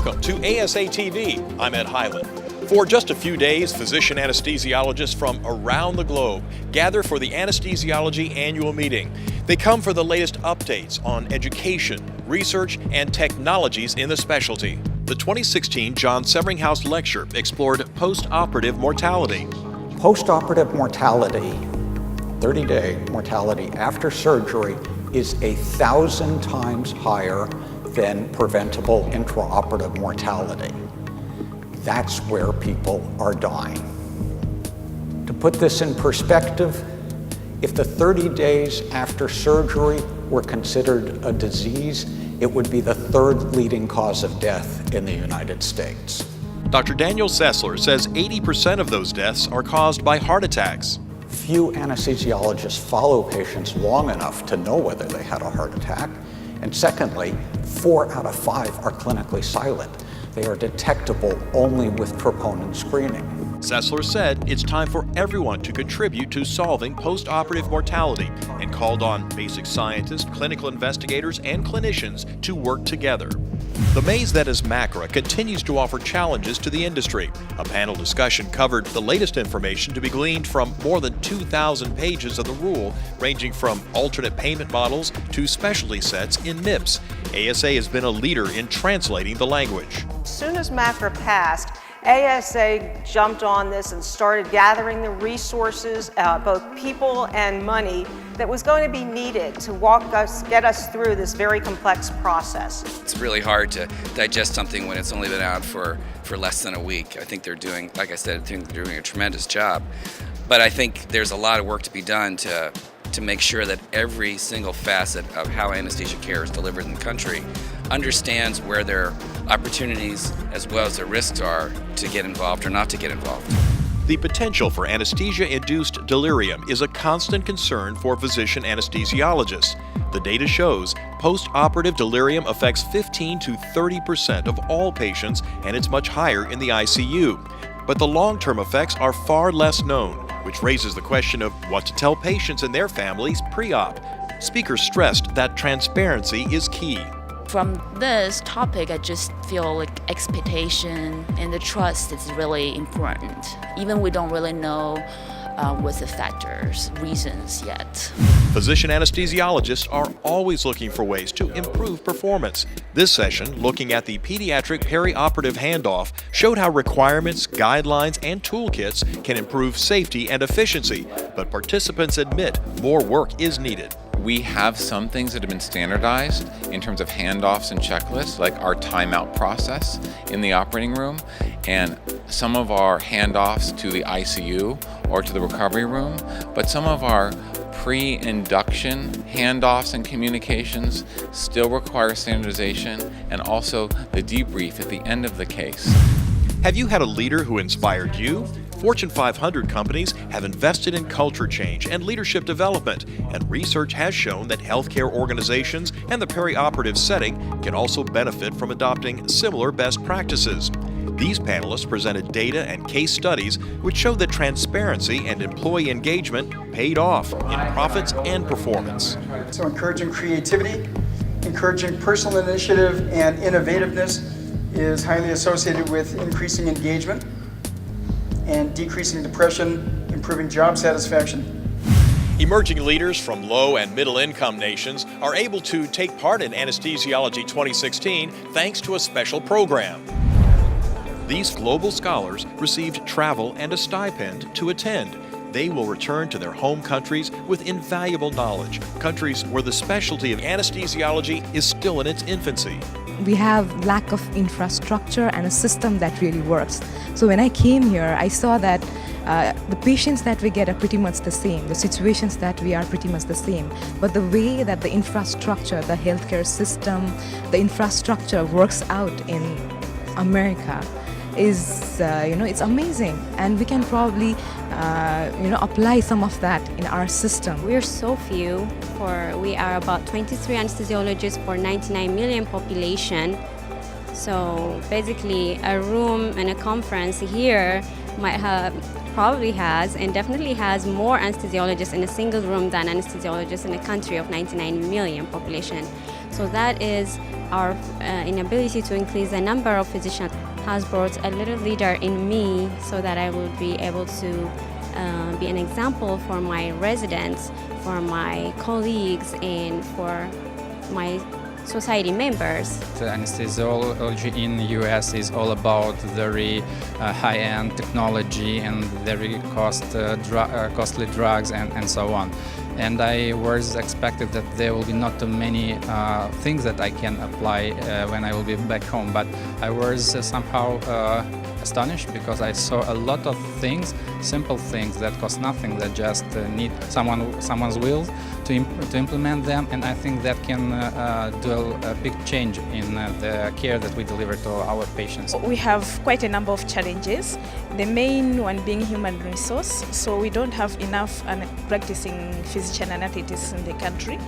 Welcome to ASA TV. I'm Ed Hyland. For just a few days, physician anesthesiologists from around the globe gather for the anesthesiology annual meeting. They come for the latest updates on education, research, and technologies in the specialty. The 2016 John Severinghaus Lecture explored post-operative mortality. Post-operative mortality, 30-day mortality after surgery, is 1,000 times higher than preventable intraoperative mortality. That's where people are dying. To put this in perspective, if the 30 days after surgery were considered a disease, it would be the third leading cause of death in the United States. Dr. Daniel Sessler says 80% of those deaths are caused by heart attacks. Few anesthesiologists follow patients long enough to know whether they had a heart attack. And secondly, 4 out of 5 are clinically silent. They are detectable only with troponin screening. Sessler said it's time for everyone to contribute to solving post-operative mortality and called on basic scientists, clinical investigators, and clinicians to work together. The maze that is MACRA continues to offer challenges to the industry. A panel discussion covered the latest information to be gleaned from more than 2,000 pages of the rule, ranging from alternate payment models to specialty sets in MIPS. ASA has been a leader in translating the language. As soon as MACRA passed, ASA jumped on this and started gathering the resources, both people and money, that was going to be needed to get us through this very complex process. It's really hard to digest something when it's only been out for less than a week. I think they're doing, like I said, I think they're doing a tremendous job. But I think there's a lot of work to be done to make sure that every single facet of how anesthesia care is delivered in the country understands where their opportunities as well as their risks are to get involved or not to get involved. The potential for anesthesia-induced delirium is a constant concern for physician anesthesiologists. The data shows post-operative delirium affects 15 to 30% of all patients, and it's much higher in the ICU. But the long-term effects are far less known, which raises the question of what to tell patients and their families pre-op. Speakers stressed that transparency is key. From this topic, I just feel like expectation and the trust is really important. Even we don't really know what's the factors, reasons yet. Physician anesthesiologists are always looking for ways to improve performance. This session, looking at the pediatric perioperative handoff, showed how requirements, guidelines, and toolkits can improve safety and efficiency, but participants admit more work is needed. We have some things that have been standardized in terms of handoffs and checklists, like our timeout process in the operating room, and some of our handoffs to the ICU or to the recovery room, but some of our pre-induction handoffs and communications still require standardization, and also the debrief at the end of the case. Have you had a leader who inspired you? Fortune 500 companies have invested in culture change and leadership development, and research has shown that healthcare organizations and the perioperative setting can also benefit from adopting similar best practices. These panelists presented data and case studies which showed that transparency and employee engagement paid off in profits and performance. So encouraging creativity, encouraging personal initiative and innovativeness is highly associated with increasing engagement and decreasing depression, improving job satisfaction. Emerging leaders from low and middle income nations are able to take part in Anesthesiology 2016 thanks to a special program. These global scholars received travel and a stipend to attend. They will return to their home countries with invaluable knowledge, countries where the specialty of anesthesiology is still in its infancy. We have lack of infrastructure and a system that really works. So when I came here, I saw that the patients that we get are pretty much the same, the situations that we are pretty much the same, but the way that the infrastructure, the healthcare system, the infrastructure works out in America is, it's amazing, and we can probably, apply some of that in our system. We're so few. We are about 23 anesthesiologists for 99 million population. So basically, a room and a conference here might have probably has and definitely has more anesthesiologists in a single room than anesthesiologists in a country of 99 million population. So that is our inability to increase the number of physicians has brought a little leader in me so that I will be able to be an example for my residents, for my colleagues, and for my society members. The anesthesiology in the US is all about very high-end technology and very costly drugs and so on. And I was expected that there will be not too many things that I can apply when I will be back home, but I was somehow astonished because I saw a lot of things, simple things that cost nothing, that just need someone's will to implement them, and I think that can do a big change in the care that we deliver to our patients. We have quite a number of challenges, the main one being human resource, so we don't have enough practicing physician anesthetists in the country.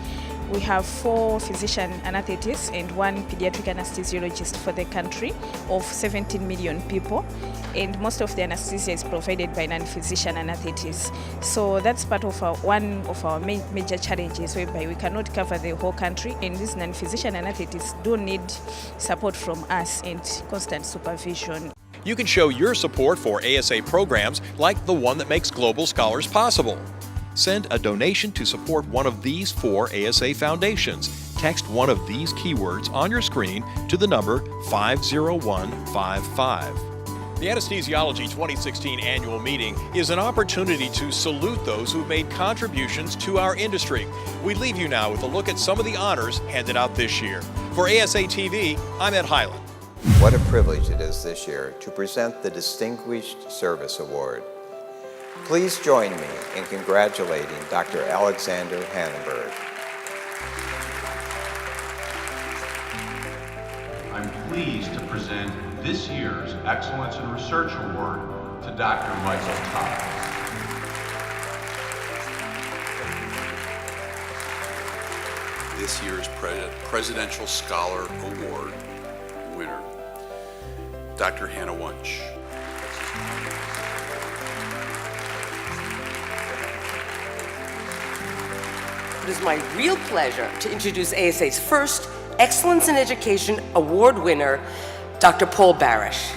We have 4 physician anesthetists and 1 pediatric anesthesiologist for the country of 17 million people, and most of the anesthesia is provided by non-physician anesthetists. So that's part of one of our major challenges, whereby we cannot cover the whole country, and these non-physician anesthetists do need support from us and constant supervision. You can show your support for ASA programs like the one that makes Global Scholars possible. Send a donation to support one of these 4 ASA foundations. Text one of these keywords on your screen to the number 50155. The Anesthesiology 2016 annual meeting is an opportunity to salute those who've made contributions to our industry. We leave you now with a look at some of the honors handed out this year. For ASA TV, I'm Ed Highland. What a privilege it is this year to present the Distinguished Service Award. Please join me in congratulating Dr. Alexander Hannenberg. I'm pleased to present this year's Excellence in Research Award to Dr. Michael Thomas. This year's Presidential Scholar Award winner, Dr. Hannah Wunsch. It is my real pleasure to introduce ASA's first Excellence in Education Award winner, Dr. Paul Barish.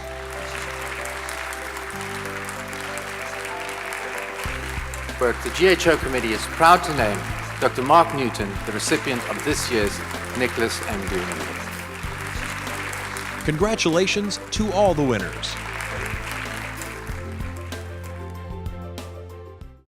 But the GHO Committee is proud to name Dr. Mark Newton the recipient of this year's Nicholas M. Green Award. Congratulations to all the winners.